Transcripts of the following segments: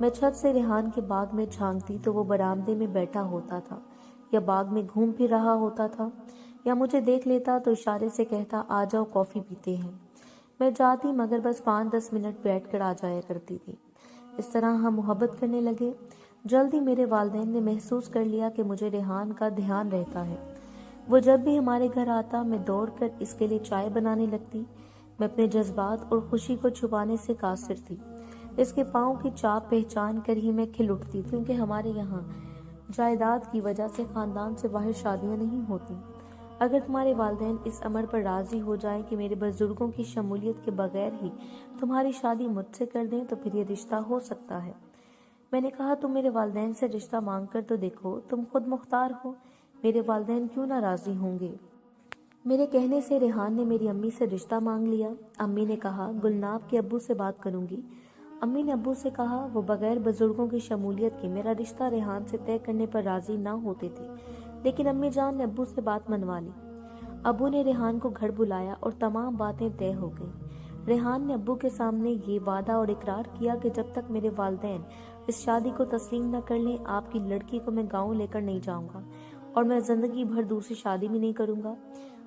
میں چھت سے ریحان کے باغ میں جھانکتی تو وہ برآمدے میں بیٹھا ہوتا تھا، یا باغ میں گھوم پھر رہا ہوتا تھا، یا مجھے دیکھ لیتا تو اشارے سے کہتا آ جاؤ کافی پیتے ہیں۔ میں جاتی مگر بس 5-10 منٹ بیٹھ کر آ جایا کرتی تھی۔ اس طرح ہم محبت کرنے لگے۔ جلدی میرے والدین نے محسوس کر لیا کہ مجھے ریحان کا دھیان رہتا ہے۔ وہ جب بھی ہمارے گھر آتا میں دوڑ کر اس کے لیے چائے بنانے لگتی۔ میں اپنے جذبات اور خوشی کو چھپانے سے قاصر تھی۔ اس کے پاؤں کی چاپ پہچان کر ہی میں کھل اٹھتی، کیونکہ ہمارے یہاں جائیداد کی وجہ سے خاندان سے باہر شادیاں نہیں ہوتی۔ اگر تمہارے والدین اس امر پر راضی ہو جائیں کہ میرے بزرگوں کی شمولیت کے بغیر ہی تمہاری شادی مجھ سے کر دیں تو پھر یہ رشتہ ہو سکتا ہے۔ میں نے کہا تم میرے والدین سے رشتہ مانگ کر تو دیکھو، تم خود مختار ہو، میرے والدین کیوں نہ راضی ہوں گے۔ میرے کہنے سے ریحان نے میری امی سے رشتہ مانگ لیا۔ امی نے کہا گلناب کے ابو سے بات کروں گی۔ امی نے ابو سے کہا، وہ بغیر بزرگوں کی شمولیت کے میرا رشتہ ریحان سے طے کرنے پر راضی نہ ہوتے تھے، لیکن امی جان نے ابو سے بات منوا لی۔ ابو نے ریحان کو گھر بلایا اور تمام باتیں طے ہو گئیں۔ ریحان نے ابو کے سامنے یہ وعدہ اور اقرار کیا کہ جب تک میرے والدین اس شادی کو تسلیم نہ کر لیں آپ کی لڑکی کو میں گاؤں لے کر نہیں جاؤں گا، اور میں زندگی بھر دوسری شادی بھی نہیں کروں گا۔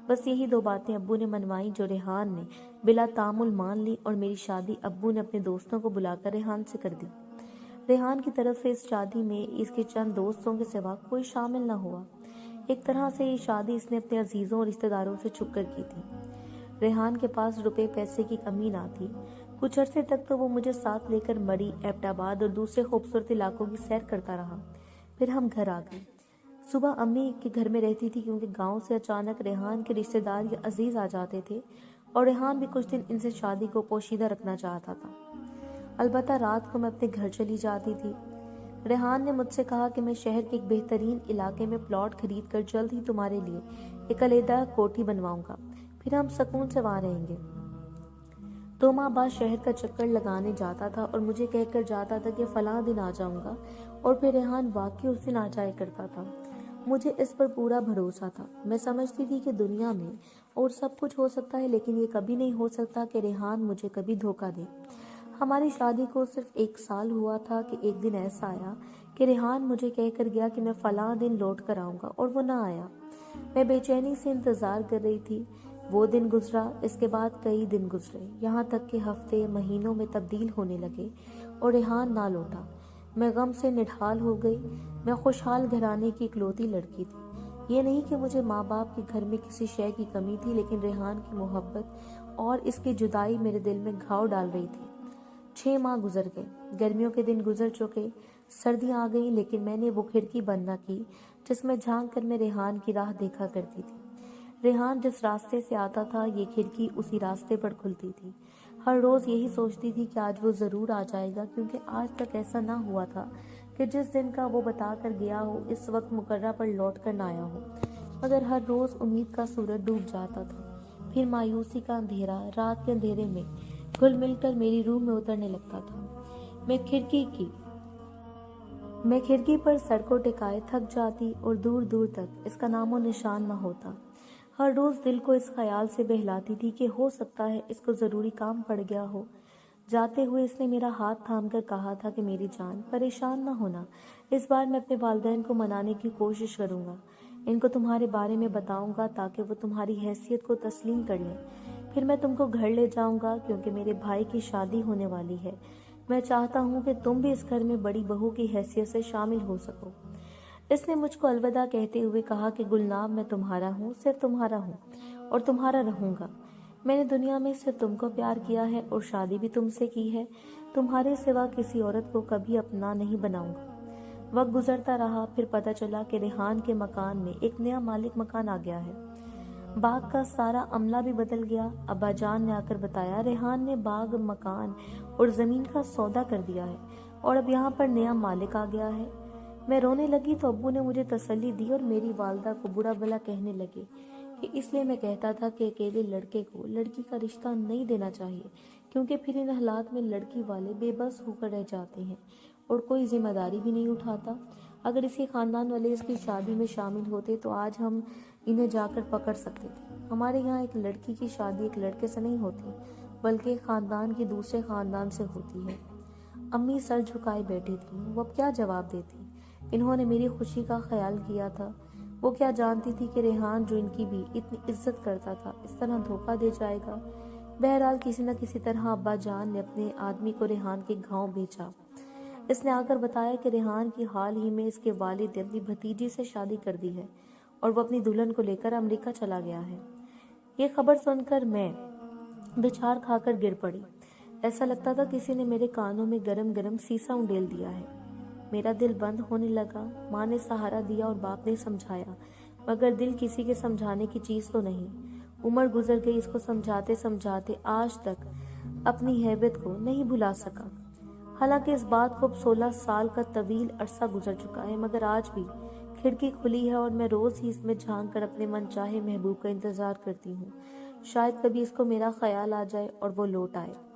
بس یہی 2 باتیں ابو نے منوائیں جو ریحان نے بلا تعامل مان لی، اور میری شادی ابو نے اپنے دوستوں کو بلا کر ریحان سے کر دی۔ ریحان کی طرف سے اس شادی میں اس کے چند دوستوں کے سوا کوئی شامل نہ ہوا۔ ایک طرح سے یہ شادی اس نے اپنے عزیزوں اور رشتہ داروں سے چھپ کر کی تھی۔ ریحان کے پاس روپے پیسے کی کمی نہ تھی۔ کچھ عرصے تک تو وہ مجھے ساتھ لے کر مری، ایبٹ آباد اور دوسرے خوبصورت علاقوں کی سیر کرتا رہا۔ پھر ہم گھر آ گئے۔ صبح امی کے گھر میں رہتی تھی، کیونکہ گاؤں سے اچانک ریحان کے رشتہ دار یا عزیز آ جاتے تھے، اور ریحان بھی کچھ دن ان سے شادی کو پوشیدہ رکھنا چاہتا تھا۔ البتہ رات کو میں اپنے گھر چلی جاتی تھی۔ ریحان نے مجھ سے کہا کہ میں شہر کے ایک بہترین علاقے میں پلاٹ خرید کر جلد ہی تمہارے لیے ایک علیحدہ کوٹھی بنواؤں گا، پھر ہم سکون سے وہاں رہیں گے۔ 2 ماہ بعد شہر کا چکر لگانے جاتا تھا اور مجھے کہہ کر جاتا تھا کہ فلاں دن آ جاؤں گا، اور پھر ریحان واقعی اس دن آ جایا کرتا تھا۔ مجھے اس پر پورا بھروسہ تھا۔ میں سمجھتی تھی کہ دنیا میں اور سب کچھ ہو سکتا ہے، لیکن یہ کبھی نہیں ہو سکتا کہ ریحان مجھے کبھی دھوکہ دے۔ ہماری شادی کو صرف 1 سال ہوا تھا کہ ایک دن ایسا آیا کہ ریحان مجھے کہہ کر گیا کہ میں فلاں دن لوٹ کر آؤں گا، اور وہ نہ آیا۔ میں بے چینی سے انتظار کر رہی تھی۔ وہ دن گزرا، اس کے بعد کئی دن گزرے، یہاں تک کہ ہفتے مہینوں میں تبدیل ہونے لگے اور ریحان نہ لوٹا۔ میں غم سے نڈھال ہو گئی۔ میں خوشحال گھرانے کی اکلوتی لڑکی تھی۔ یہ نہیں کہ مجھے ماں باپ کے گھر میں کسی شے کی کمی تھی، لیکن ریحان کی محبت اور اس کی جدائی میرے دل میں گھاؤ ڈال رہی تھی۔ 6 ماہ گزر گئے، گرمیوں کے دن گزر چکے، سردیاں آ گئیں، لیکن میں نے وہ کھڑکی بند نہ کی جس میں جھانک کر میں ریحان کی راہ دیکھا کرتی تھی۔ ریحان جس راستے سے آتا تھا یہ کھڑکی اسی راستے پر کھلتی تھی۔ ہر روز یہی سوچتی تھی کہ آج وہ ضرور آ جائے گا، کیونکہ آج تک ایسا نہ ہوا تھا کہ جس دن کا وہ بتا کر گیا ہو اس وقت مقررہ پر لوٹ کر نہ آیا ہو۔ مگر ہر روز امید کا سورج ڈوب جاتا تھا، پھر مایوسی کا اندھیرا رات کے اندھیرے میں گھل مل کر میری روح میں اترنے لگتا تھا۔ میں کھڑکی پر سر کو ٹکائے تھک جاتی اور دور دور تک اس کا نام و نشان نہ ہوتا۔ ہر روز دل کو اس خیال سے بہلاتی تھی کہ ہو سکتا ہے اس کو ضروری کام پڑ گیا ہو۔ جاتے ہوئے اس نے میرا ہاتھ تھام کر کہا تھا کہ میری جان پریشان نہ ہونا، اس بار میں اپنے والدین کو منانے کی کوشش کروں گا، ان کو تمہارے بارے میں بتاؤں گا تاکہ وہ تمہاری حیثیت کو تسلیم کر لیں۔ پھر میں تم کو گھر لے جاؤں گا، کیونکہ میرے بھائی کی شادی ہونے والی ہے۔ میں چاہتا ہوں کہ تم بھی اس گھر میں بڑی بہو کی حیثیت سے شامل ہو سکو۔ اس نے مجھ کو الوداع کہتے ہوئے کہا کہ گلناب میں تمہارا ہوں، صرف تمہارا ہوں اور تمہارا رہوں گا۔ میں نے دنیا میں صرف تم کو پیار کیا ہے اور شادی بھی تم سے کی ہے، تمہارے سوا کسی عورت کو کبھی اپنا نہیں بناؤں گا۔ وقت گزرتا رہا، پھر پتہ چلا کہ ریحان کے مکان میں ایک نیا مالک مکان آ گیا ہے۔ باغ کا سارا عملہ بھی بدل گیا۔ ابا جان نے آ کر بتایا ریحان نے باغ، مکان اور زمین کا سودا کر دیا ہے اور اب یہاں پر نیا مالک آ گیا ہے۔ میں رونے لگی تو ابو نے مجھے تسلی دی اور میری والدہ کو برا بھلا کہنے لگے کہ اس لیے میں کہتا تھا کہ اکیلے لڑکے کو لڑکی کا رشتہ نہیں دینا چاہیے، کیونکہ پھر ان حالات میں لڑکی والے بے بس ہو کر رہ جاتے ہیں اور کوئی ذمہ داری بھی نہیں اٹھاتا۔ اگر اسی خاندان والے اس کی شادی میں شامل ہوتے تو آج ہم انہیں جا کر پکڑ سکتے تھے۔ ہمارے یہاں ایک لڑکی کی شادی ایک لڑکے سے نہیں ہوتی، بلکہ ایک خاندان کی دوسرے خاندان سے ہوتی ہے۔ امی سر جھکائے بیٹھی تھی، وہ اب کیا جواب دیتی؟ انہوں نے میری خوشی کا خیال کیا تھا، وہ کیا جانتی تھی کہ ریحان جو ان کی بھی اتنی عزت کرتا تھا اس طرح دھوکہ دے جائے گا۔ بہرحال کسی نہ کسی طرح ابا جان نے اپنے آدمی کو ریحان کے گاؤں بھیجا۔ اس نے آ کر بتایا کہ ریحان کی حال ہی میں اس کے والد نے اپنی بھتیجی سے شادی کر دی ہے اور وہ اپنی دلہن کو لے کر امریکہ چلا گیا ہے۔ یہ خبر سن کر میں بچھار کھا کر گر پڑی۔ ایسا لگتا تھا کسی نے میرے کانوں میں گرم گرم سیسا انڈیل دیا ہے۔ میرا دل بند ہونے لگا۔ ماں نے سہارا دیا اور باپ نے سمجھایا، مگر دل کسی کے سمجھانے کی چیز تو نہیں۔ عمر گزر گئی، اس کو سمجھاتے سمجھاتے آج تک اپنی ہیبت کو نہیں بھلا سکا۔ حالانکہ اس بات کو اب 16 سال کا طویل عرصہ گزر چکا ہے، مگر آج بھی کھڑکی کھلی ہے اور میں روز ہی اس میں جھانک کر اپنے من چاہے محبوب کا انتظار کرتی ہوں۔ شاید کبھی اس کو میرا خیال آ جائے اور وہ لوٹ آئے۔